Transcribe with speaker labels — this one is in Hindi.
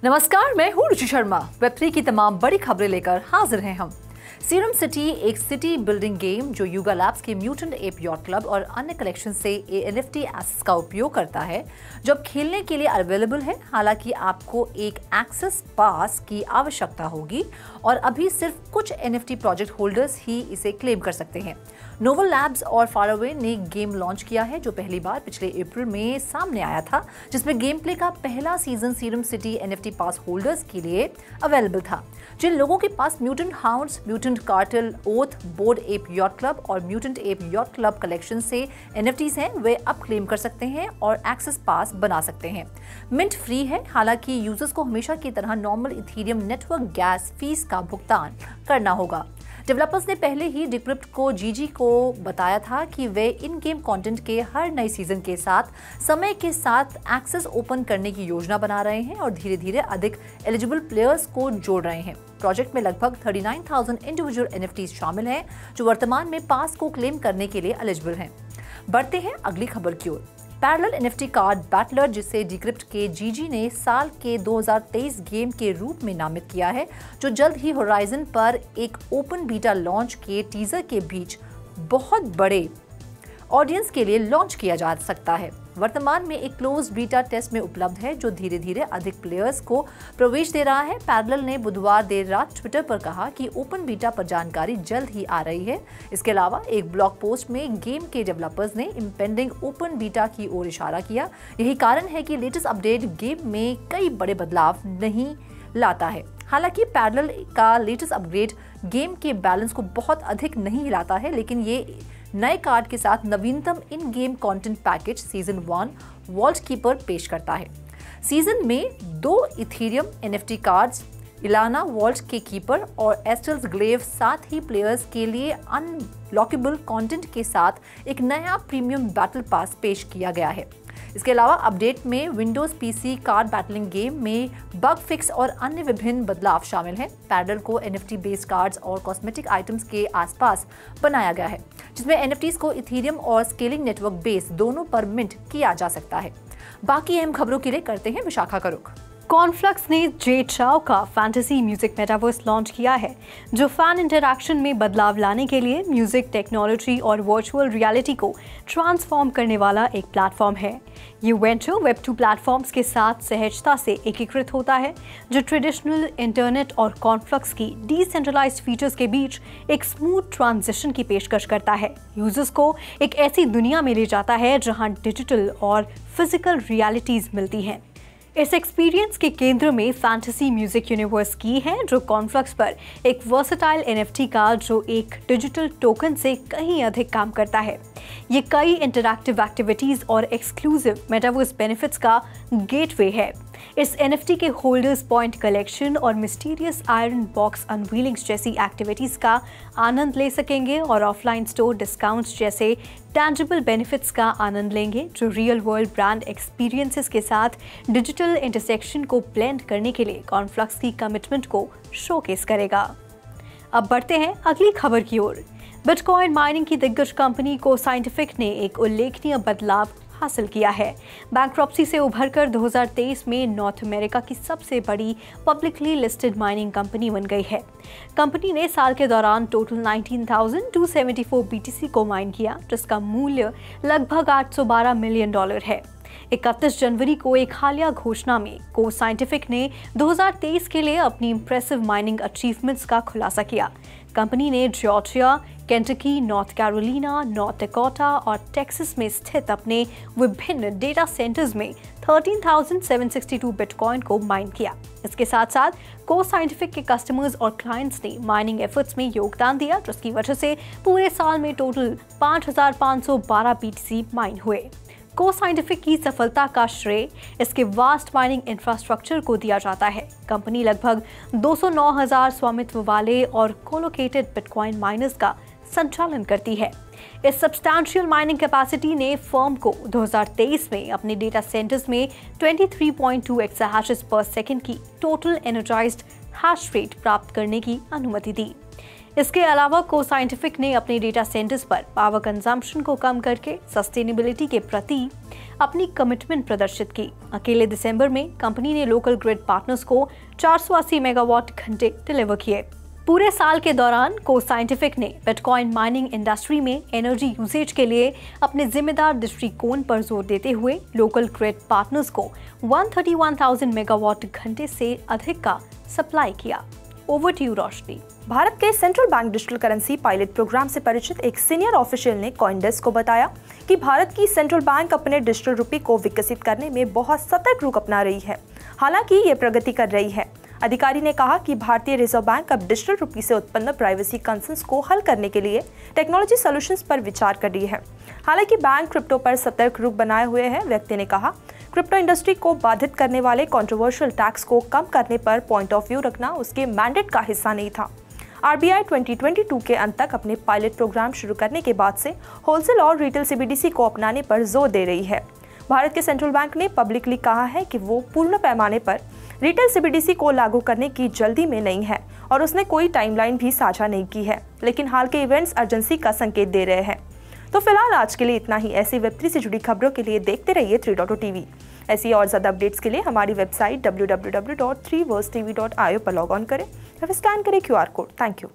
Speaker 1: नमस्कार, मैं हूँ रुचि शर्मा। वेब3 की तमाम बड़ी खबरें लेकर हाजिर हैं हम। सीरम सिटी एक सिटी बिल्डिंग गेम जो युगा लैब्स के म्यूटेंट एप यॉट क्लब और अन्य कलेक्शन से NFT एसेट्स का उपयोग करता है, जो अब खेलने के लिए अवेलेबल है। हालांकि आपको एक एक्सेस पास की आवश्यकता होगी और अभी सिर्फ कुछ NFT प्रोजेक्ट होल्डर्स ही इसे क्लेम कर सकते हैं। नोवल लैब्स और फारअवे ने गेम लॉन्च किया है, जो पहली बार पिछले अप्रैल में सामने आया था, जिसमें गेम प्ले का पहला season Serum City NFT pass holders के लिए अवेलेबल था। जिन लोगों के पास mutant hounds, mutant cartel, oath, bored ape yacht club और mutant ape yacht club collection से NFTs हैं, वे अब क्लेम कर सकते हैं और एक्सेस पास बना सकते हैं। मिंट फ्री है, हालांकि यूजर्स को हमेशा की तरह normal Ethereum network gas fees का भुगतान करना होगा। डेवलपर्स ने पहले ही डिक्रिप्ट को जीजी को बताया था कि वे इन गेम कंटेंट के हर नए सीजन के साथ समय के साथ एक्सेस ओपन करने की योजना बना रहे हैं और धीरे धीरे अधिक एलिजिबल प्लेयर्स को जोड़ रहे हैं। प्रोजेक्ट में लगभग 39,000 इंडिविजुअल NFTs शामिल हैं, जो वर्तमान में पास को क्लेम करने के लिए एलिजिबल हैं। बढ़ते हैं अगली खबर की ओर। पैरेलल NFT कार्ड बैटलर, जिसे डिक्रिप्ट के जीजी ने साल के 2023 गेम के रूप में नामित किया है, जो जल्द ही होराइजन पर एक ओपन बीटा लॉन्च के टीजर के बीच बहुत बड़े ऑडियंस के लिए लॉन्च किया जा सकता है। वर्तमान में एक क्लोज बीटा टेस्ट में उपलब्ध है, जो धीरे धीरे अधिक प्लेयर्स को प्रवेश दे रहा है। पैरेलल ने बुधवार देर रात ट्विटर पर कहा कि ओपन बीटा पर जानकारी जल्द ही आ रही है। इसके अलावा एक ब्लॉग पोस्ट में गेम के डेवलपर्स ने इम्पेंडिंग ओपन बीटा की ओर इशारा किया। यही कारण है कि लेटेस्ट अपडेट गेम में कई बड़े बदलाव नहीं लाता है। हालांकि पैरेलल का लेटेस्ट अपग्रेड गेम के बैलेंस को बहुत अधिक नहीं हिलाता है, लेकिन ये नए कार्ड के साथ नवीनतम in game content package season 1 vault keeper पेश करता है। सीजन में 2 Ethereum NFT cards, Ilana vault के कीपर और एस्टल्स ग्लेव, साथ ही प्लेयर्स के लिए अनलॉकेबल कंटेंट के साथ एक नया प्रीमियम बैटल पास पेश किया गया है। इसके अलावा अपडेट में Windows PC card battling game में बग फिक्स और अन्य विभिन्न बदलाव शामिल हैं। पैरेलल को NFT बेस्ड कार्ड्स और कॉस्मेटिक आइटम्स के आसपास बनाया गया है, जिसमें NFTs को इथेरियम और स्केलिंग नेटवर्क बेस दोनों पर मिंट किया जा सकता है। बाकी अहम खबरों के लिए करते हैं विशाखा का रुख।
Speaker 2: कॉर्नफ्लक्स ने जे चाओ का फैंटेसी म्यूजिक मेटावर्स लॉन्च किया है, जो फैन इंटरैक्शन में बदलाव लाने के लिए म्यूजिक टेक्नोलॉजी और वर्चुअल रियलिटी को ट्रांसफॉर्म करने वाला एक प्लेटफॉर्म है। ये वेंचर वेब2 प्लेटफॉर्म्स के साथ सहजता से एकीकृत होता है, जो ट्रेडिशनल इंटरनेट और कॉर्नफ्लक्स की डिसेंट्रलाइज्ड फीचर्स के बीच एक स्मूथ ट्रांजिशन की पेशकश करता है। यूजर्स को एक ऐसी दुनिया में ले जाता है जहां डिजिटल और फिजिकल रियलिटीज मिलती हैं। इस एक्सपीरियंस के केंद्र में फैंटेसी म्यूजिक यूनिवर्स की है, जो कॉर्नफ्लक्स पर एक वर्सेटाइल NFT का जो एक डिजिटल टोकन से कहीं अधिक काम करता है। ये कई इंटरैक्टिव एक्टिविटीज और एक्सक्लूसिव मेटावर्स बेनिफिट्स का गेटवे है। इस NFT के होल्डर्स पॉइंट कलेक्शन और मिस्टीरियस आयरन बॉक्स अनवीलिंग्स जैसी एक्टिविटीज का आनंद ले सकेंगे और ऑफलाइन स्टोर डिस्काउंट्स जैसे टैंजिबल बेनिफिट्स का आनंद लेंगे, जो रियल वर्ल्ड ब्रांड एक्सपीरियंसेस के साथ डिजिटल इंटरसेक्शन को ब्लेंड करने के लिए कॉर्नफ्लक्स की कमिटमेंट को शोकेस करेगा। अब बढ़ते हैं अगली खबर की ओर। बिटकॉइन माइनिंग की दिग्गज कंपनी कोसाइंटिफिक ने एक उल्लेखनीय बदलाव हासिल किया है। बैंक्रप्सी से उभरकर 2023 में नॉर्थ अमेरिका की सबसे बड़ी पब्लिकली लिस्टेड माइनिंग कंपनी बन गई है। कंपनी ने साल के दौरान टोटल 19,274 BTC को माइन किया, जिसका मूल्य लगभग $812 मिलियन है। 31 जनवरी को एक हालिया घोषणा में कोसाइंटिफिक ने 2023 के लिए अपनी इंप्रेसिव माइनिंग अचीवमेंट्स का खुलासा किया। कंपनी ने Georgia, Kentucky, north Carolina, north Dakota और टेक्सास में स्थित अपने विभिन्न डेटा सेंटर्स में 13,762 बिटकॉइन को माइन किया। इसके साथ साथ कोसाइंटिफिक के कस्टमर्स और क्लाइंट्स ने माइनिंग एफर्ट्स में योगदान दिया, जिसकी वजह से पूरे साल में टोटल 5,512 BTC माइन हुए। कोसाइंटिफिक की सफलता का श्रेय इसके वास्ट माइनिंग इंफ्रास्ट्रक्चर को दिया जाता है। कंपनी लगभग 209,000 स्वामित्व वाले और कोलोकेटेड बिटकॉइन माइनर्स का संचालन करती है। इस सब्सटैंशियल माइनिंग कैपेसिटी ने फर्म को 2023 में अपने डेटा सेंटर्स में 23.2 एक्साहैशेस पर सेकंड की टोटल एनर्जाइज्ड हैश रेट प्राप्त करने की अनुमति दी। इसके अलावा को साइंटिफिक ने अपने डेटा सेंटर्स पर पावर कंजम्पशन को कम करके सस्टेनेबिलिटी के प्रति अपनी कमिटमेंट प्रदर्शित की। अकेले दिसंबर में कंपनी ने लोकल ग्रिड पार्टनर्स को 480 मेगावाट घंटे डिलीवर किए। पूरे साल के दौरान को साइंटिफिक ने बिटकॉइन माइनिंग इंडस्ट्री में एनर्जी यूसेज के लिए अपने जिम्मेदार दृष्टिकोण पर जोर देते हुए लोकल ग्रिड पार्टनर्स को 131,000 मेगावाट घंटे से अधिक का सप्लाई किया। Over to you Roshni.
Speaker 3: Bharat के central bank digital currency pilot program से परिचित एक सीनियर ऑफिशियल ने कॉइनडेस्क को बताया कि भारत की सेंट्रल बैंक अपने डिजिटल रुपये को विकसित करने में बहुत सतर्क रुख अपना रही है, हालांकि ये प्रगति कर रही है। अधिकारी ने कहा कि भारतीय रिजर्व बैंक अब डिजिटल रुपये से उत्पन्न प्राइवेसी कंसर्न्स को हल करने के लिए टेक्नोलॉजी सॉल्यूशंस पर विचार कर रही है। हालांकि बैंक क्रिप्टो पर सतर्क रुख बनाए हुए है। व्यक्ति ने कहा, क्रिप्टो इंडस्ट्री को बाधित करने वाले कंट्रोवर्शियल टैक्स को कम करने पर पॉइंट ऑफ व्यू रखना उसके मैंडेट का हिस्सा नहीं था। आरबीआई 2022 के अंत तक अपने पायलट प्रोग्राम शुरू करने के बाद से होलसेल और रिटेल सीबीडीसी को अपनाने पर जोर दे रही है। भारत के सेंट्रल बैंक ने पब्लिकली कहा है कि वो पूर्ण पैमाने पर रिटेल सीबीडीसी को लागू करने की जल्दी में नहीं है और उसने कोई टाइमलाइन भी साझा नहीं की है, लेकिन हाल के इवेंट्स अर्जेंसी का संकेत दे रहे हैं। तो फिलहाल आज के लिए इतना ही। ऐसी वेब3 से जुड़ी खबरों के लिए देखते रहिए 3.0 टीवी। ऐसी और ज़्यादा अपडेट्स के लिए हमारी वेबसाइट www.3versetv.io पर लॉग ऑन करें या फिर स्कैन करें QR कोड। Thank you.